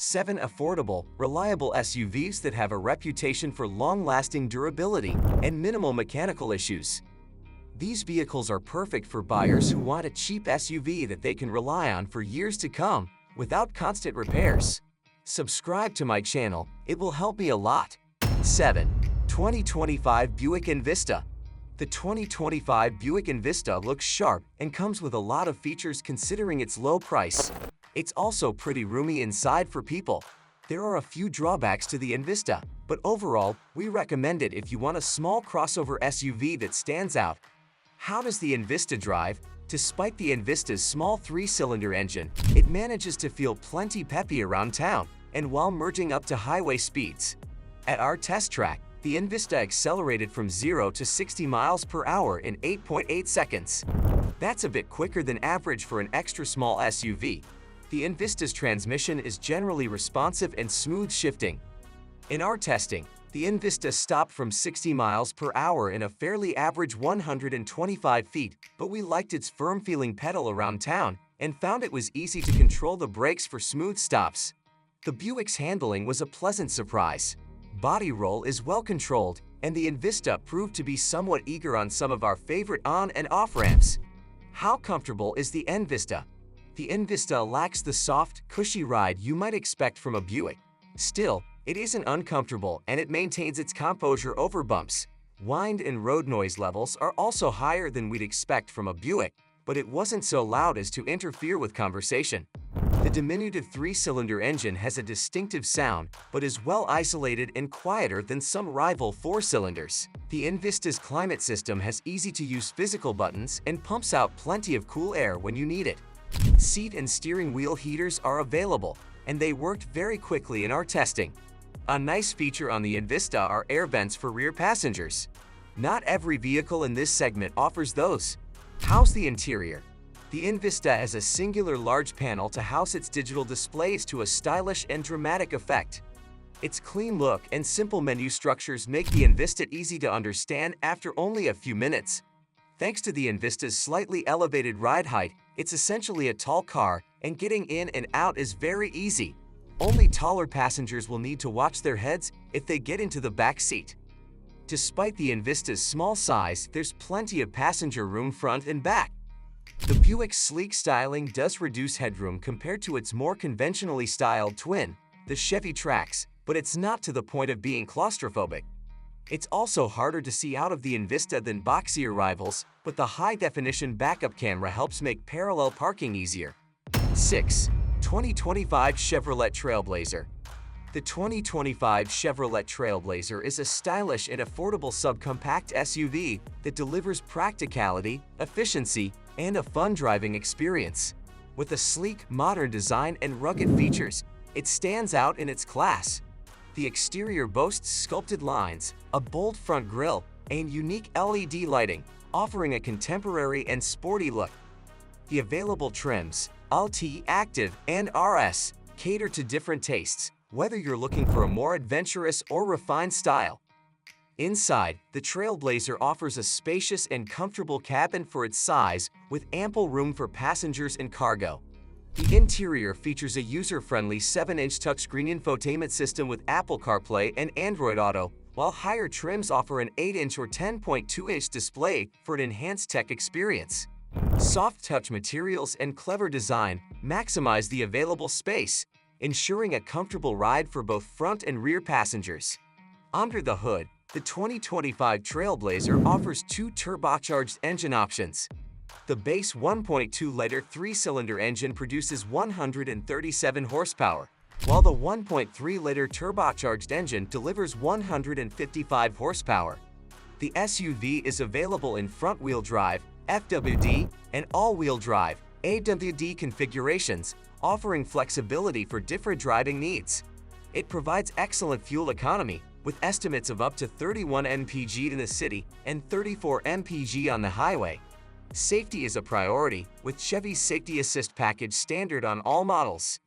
7 affordable, reliable SUVs that have a reputation for long-lasting durability and minimal mechanical issues. These vehicles are perfect for buyers who want a cheap SUV that they can rely on for years to come without constant repairs. Subscribe to my channel, it will help me a lot. 7. 2025 Buick and Vista. The 2025 Buick and Vista looks sharp and comes with a lot of features considering its low price. It's also pretty roomy inside for people. There are a few drawbacks to the Vista, but overall, we recommend it if you want a small crossover SUV that stands out. How does the Vista drive? Despite the Vista's small 3-cylinder engine, it manages to feel plenty peppy around town and while merging up to highway speeds. At our test track, the Vista accelerated from 0 to 60 miles per hour in 8.8 seconds. That's a bit quicker than average for an extra small SUV. The Vista's transmission is generally responsive and smooth shifting. In our testing, the Vista stopped from 60 miles per hour in a fairly average 125 feet, but we liked its firm-feeling pedal around town and found it was easy to control the brakes for smooth stops. The Buick's handling was a pleasant surprise. Body roll is well controlled, and the Vista proved to be somewhat eager on some of our favorite on- and off-ramps. How comfortable is the Vista? The Vista lacks the soft, cushy ride you might expect from a Buick. Still, it isn't uncomfortable and it maintains its composure over bumps. Wind and road noise levels are also higher than we'd expect from a Buick, but it wasn't so loud as to interfere with conversation. The diminutive 3-cylinder engine has a distinctive sound, but is well isolated and quieter than some rival 4-cylinders. The Vista's climate system has easy-to-use physical buttons and pumps out plenty of cool air when you need it. Seat and steering wheel heaters are available, and they worked very quickly in our testing. A nice feature on the Vista are air vents for rear passengers. Not every vehicle in this segment offers those. How's the interior? The Vista has a singular large panel to house its digital displays to a stylish and dramatic effect. Its clean look and simple menu structures make the Vista easy to understand after only a few minutes. Thanks to the Vista's slightly elevated ride height, it's essentially a tall car, and getting in and out is very easy. Only taller passengers will need to watch their heads if they get into the back seat. Despite the Vista's small size, there's plenty of passenger room front and back. The Buick's sleek styling does reduce headroom compared to its more conventionally styled twin, the Chevy Trax, but it's not to the point of being claustrophobic. It's also harder to see out of the Vista than boxier rivals, but the high-definition backup camera helps make parallel parking easier. 6. 2025 Chevrolet Trailblazer. The 2025 Chevrolet Trailblazer is a stylish and affordable subcompact SUV that delivers practicality, efficiency, and a fun driving experience. With a sleek, modern design and rugged features, it stands out in its class. The exterior boasts sculpted lines, a bold front grille, and unique LED lighting, offering a contemporary and sporty look. The available trims, LT, Active, and RS, cater to different tastes, whether you're looking for a more adventurous or refined style. Inside, the Trailblazer offers a spacious and comfortable cabin for its size, with ample room for passengers and cargo. The interior features a user-friendly 7-inch touchscreen infotainment system with Apple CarPlay and Android Auto, while higher trims offer an 8-inch or 10.2-inch display for an enhanced tech experience. Soft touch materials and clever design maximize the available space, ensuring a comfortable ride for both front and rear passengers. Under the hood, the 2025 Trailblazer offers 2 turbocharged engine options. The base 1.2-liter 3-cylinder engine produces 137 horsepower, while the 1.3-liter turbocharged engine delivers 155 horsepower. The SUV is available in front-wheel drive, FWD, and all-wheel drive, AWD configurations, offering flexibility for different driving needs. It provides excellent fuel economy, with estimates of up to 31 mpg in the city and 34 mpg on the highway. Safety is a priority, with Chevy's Safety Assist package standard on all models.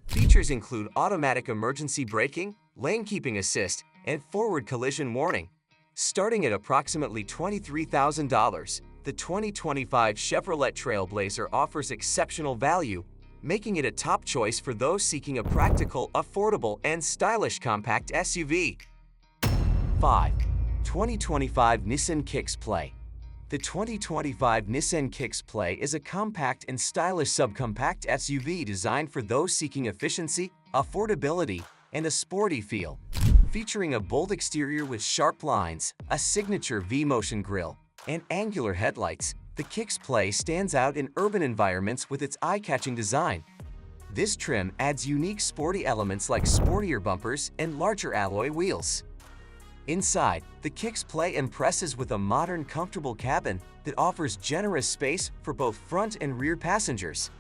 Features include automatic emergency braking, lane keeping assist, and forward collision warning. Starting at approximately $23,000, the 2025 Chevrolet Trailblazer offers exceptional value, making it a top choice for those seeking a practical, affordable, and stylish compact SUV. 5. 2025 Nissan Kicks Play. The 2025 Nissan Kicks Play is a compact and stylish subcompact SUV designed for those seeking efficiency, affordability, and a sporty feel. Featuring a bold exterior with sharp lines, a signature V-motion grille, and angular headlights, the Kicks Play stands out in urban environments with its eye-catching design. This trim adds unique sporty elements like sportier bumpers and larger alloy wheels. Inside, the Kicks Play impresses with a modern, comfortable cabin that offers generous space for both front and rear passengers.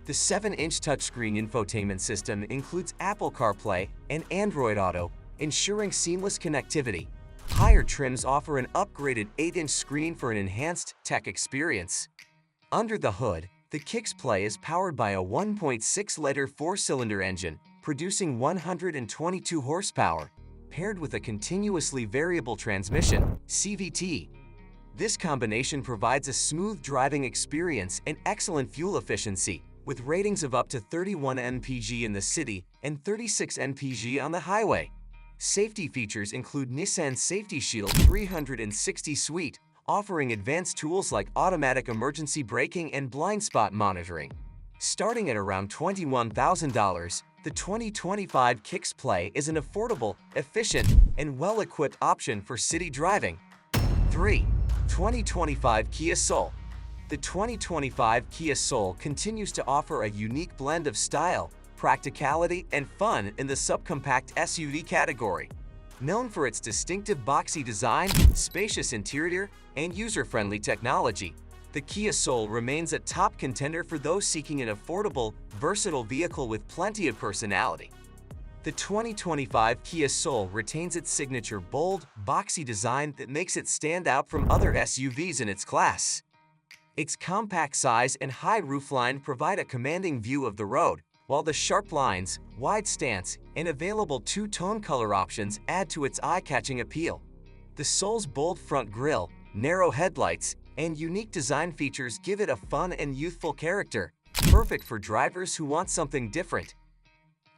The 7-inch touchscreen infotainment system includes Apple CarPlay and Android Auto, ensuring seamless connectivity. Higher trims offer an upgraded 8-inch screen for an enhanced tech experience. Under the hood, the Kicks Play is powered by a 1.6-liter 4-cylinder engine, producing 122 horsepower, paired with a continuously variable transmission, CVT. This combination provides a smooth driving experience and excellent fuel efficiency, with ratings of up to 31 mpg in the city and 36 mpg on the highway. Safety features include Nissan Safety Shield 360 Suite, offering advanced tools like automatic emergency braking and blind spot monitoring. Starting at around $21,000, the 2025 Kicks Play is an affordable, efficient, and well-equipped option for city driving. 3. 2025 Kia Soul. The 2025 Kia Soul continues to offer a unique blend of style, practicality, and fun in the subcompact SUV category. Known for its distinctive boxy design, spacious interior, and user-friendly technology, the Kia Soul remains a top contender for those seeking an affordable, versatile vehicle with plenty of personality. The 2025 Kia Soul retains its signature bold, boxy design that makes it stand out from other SUVs in its class. Its compact size and high roofline provide a commanding view of the road, while the sharp lines, wide stance, and available two-tone color options add to its eye-catching appeal. The Soul's bold front grille, narrow headlights, and unique design features give it a fun and youthful character, perfect for drivers who want something different.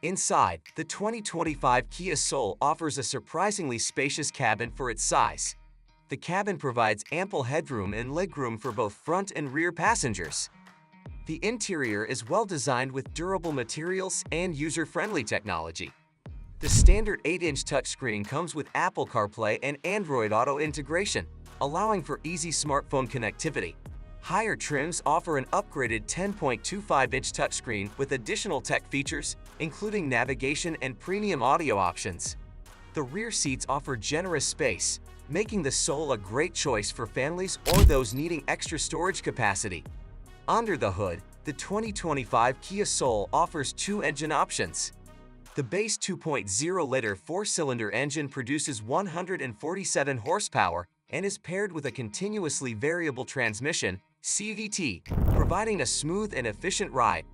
Inside, the 2025 Kia Soul offers a surprisingly spacious cabin for its size. The cabin provides ample headroom and legroom for both front and rear passengers. The interior is well designed with durable materials and user-friendly technology. The standard 8-inch touchscreen comes with Apple CarPlay and Android Auto integration, allowing for easy smartphone connectivity. Higher trims offer an upgraded 10.25-inch touchscreen with additional tech features, including navigation and premium audio options. The rear seats offer generous space, making the Soul a great choice for families or those needing extra storage capacity. Under the hood, the 2025 Kia Soul offers two engine options. The base 2.0-liter 4-cylinder engine produces 147 horsepower and is paired with a continuously variable transmission, CVT, providing a smooth and efficient ride.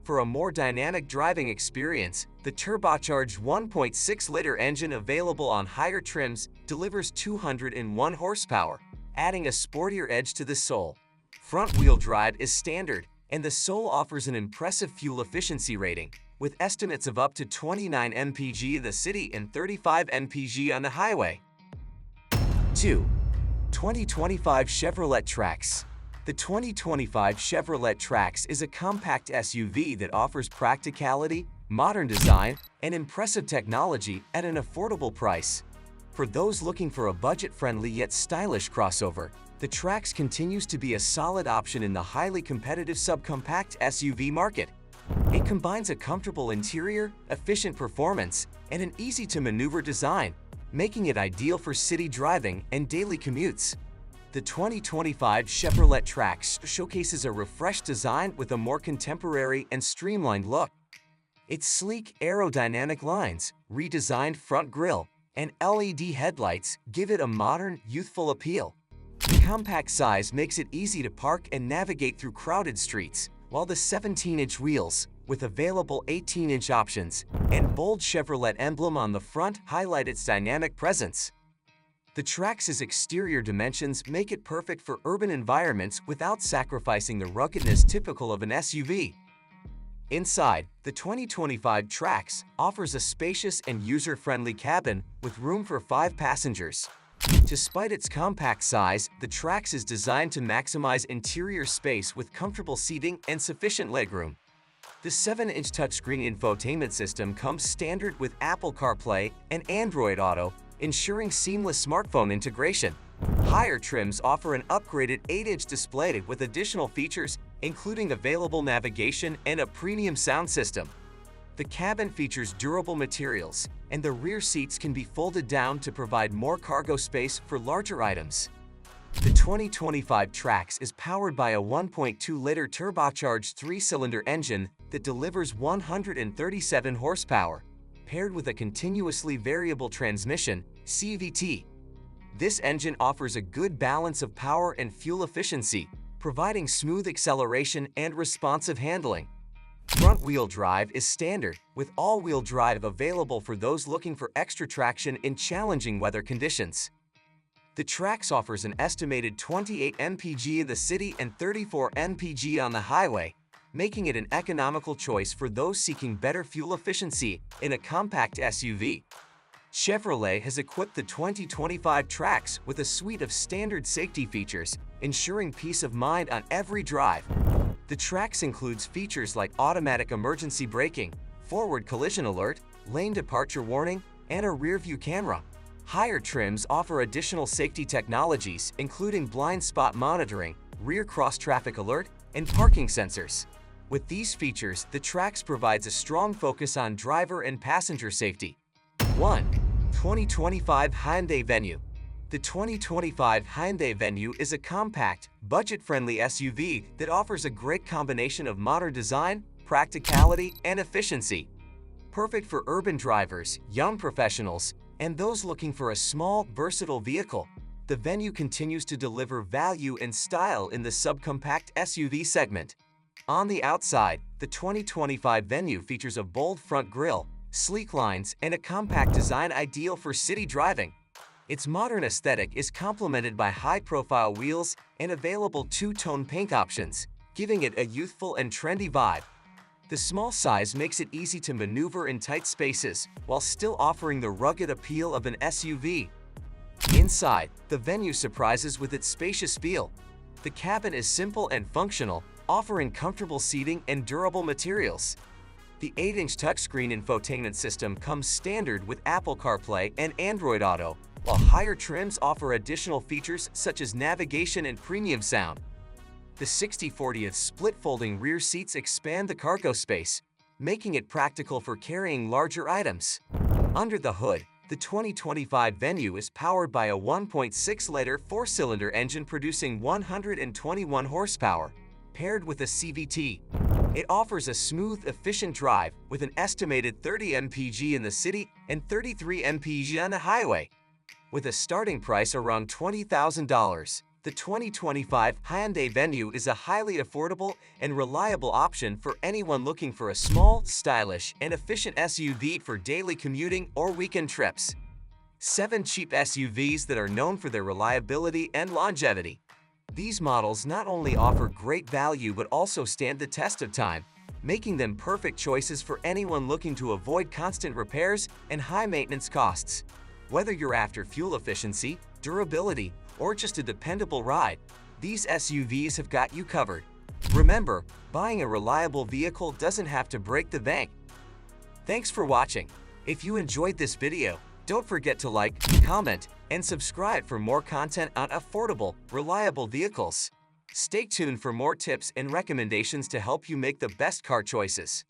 For a more dynamic driving experience, the turbocharged 1.6-liter engine available on higher trims delivers 201 horsepower, adding a sportier edge to the Soul. Front-wheel drive is standard, and the Soul offers an impressive fuel efficiency rating, with estimates of up to 29 mpg in the city and 35 mpg on the highway. 2. 2025 Chevrolet Trax. The 2025 Chevrolet Trax is a compact SUV that offers practicality, modern design, and impressive technology at an affordable price. For those looking for a budget-friendly yet stylish crossover, the Trax continues to be a solid option in the highly competitive subcompact SUV market. It combines a comfortable interior, efficient performance, and an easy-to-maneuver design, making it ideal for city driving and daily commutes. The 2025 Chevrolet Trax showcases a refreshed design with a more contemporary and streamlined look. Its sleek, aerodynamic lines, redesigned front grille, and LED headlights give it a modern, youthful appeal. The compact size makes it easy to park and navigate through crowded streets, while the 17-inch wheels, with available 18-inch options, and bold Chevrolet emblem on the front highlight its dynamic presence. The Trax's exterior dimensions make it perfect for urban environments without sacrificing the ruggedness typical of an SUV. Inside, the 2025 Trax offers a spacious and user-friendly cabin with room for 5 passengers. Despite its compact size, the Trax is designed to maximize interior space with comfortable seating and sufficient legroom. The 7-inch touchscreen infotainment system comes standard with Apple CarPlay and Android Auto, ensuring seamless smartphone integration. Higher trims offer an upgraded 8-inch display with additional features, including available navigation and a premium sound system. The cabin features durable materials, and the rear seats can be folded down to provide more cargo space for larger items. The 2025 Trax is powered by a 1.2-liter turbocharged 3-cylinder engine that delivers 137 horsepower, paired with a continuously variable transmission, CVT. This engine offers a good balance of power and fuel efficiency, providing smooth acceleration and responsive handling. Front-wheel drive is standard, with all-wheel drive available for those looking for extra traction in challenging weather conditions. The Trax offers an estimated 28 mpg in the city and 34 mpg on the highway, making it an economical choice for those seeking better fuel efficiency in a compact SUV. Chevrolet has equipped the 2025 Trax with a suite of standard safety features, ensuring peace of mind on every drive. The Trax includes features like automatic emergency braking, forward collision alert, lane departure warning, and a rear-view camera. Higher trims offer additional safety technologies, including blind spot monitoring, rear cross-traffic alert, and parking sensors. With these features, the Trax provides a strong focus on driver and passenger safety. 1. 2025 Hyundai Venue. The 2025 Hyundai Venue is a compact, budget-friendly SUV that offers a great combination of modern design, practicality, and efficiency. Perfect for urban drivers, young professionals, and those looking for a small, versatile vehicle, the Venue continues to deliver value and style in the subcompact SUV segment. On the outside, the 2025 Venue features a bold front grille, sleek lines, and a compact design ideal for city driving. Its modern aesthetic is complemented by high-profile wheels and available two-tone paint options, giving it a youthful and trendy vibe. The small size makes it easy to maneuver in tight spaces while still offering the rugged appeal of an SUV. Inside, the Venue surprises with its spacious feel. The cabin is simple and functional, offering comfortable seating and durable materials. The 8-inch touchscreen infotainment system comes standard with Apple CarPlay and Android Auto, while higher trims offer additional features such as navigation and premium sound. The 60/40 split-folding rear seats expand the cargo space, making it practical for carrying larger items. Under the hood, the 2025 Venue is powered by a 1.6-liter 4-cylinder engine producing 121 horsepower, paired with a CVT. It offers a smooth, efficient drive with an estimated 30 mpg in the city and 33 mpg on the highway. With a starting price around $20,000, the 2025 Hyundai Venue is a highly affordable and reliable option for anyone looking for a small, stylish, and efficient SUV for daily commuting or weekend trips. 7 cheap SUVs that are known for their reliability and longevity. These models not only offer great value but also stand the test of time, making them perfect choices for anyone looking to avoid constant repairs and high maintenance costs. Whether you're after fuel efficiency, durability, or just a dependable ride, these SUVs have got you covered. Remember, buying a reliable vehicle doesn't have to break the bank. Thanks for watching. If you enjoyed this video, don't forget to like, comment, and subscribe for more content on affordable, reliable vehicles. Stay tuned for more tips and recommendations to help you make the best car choices.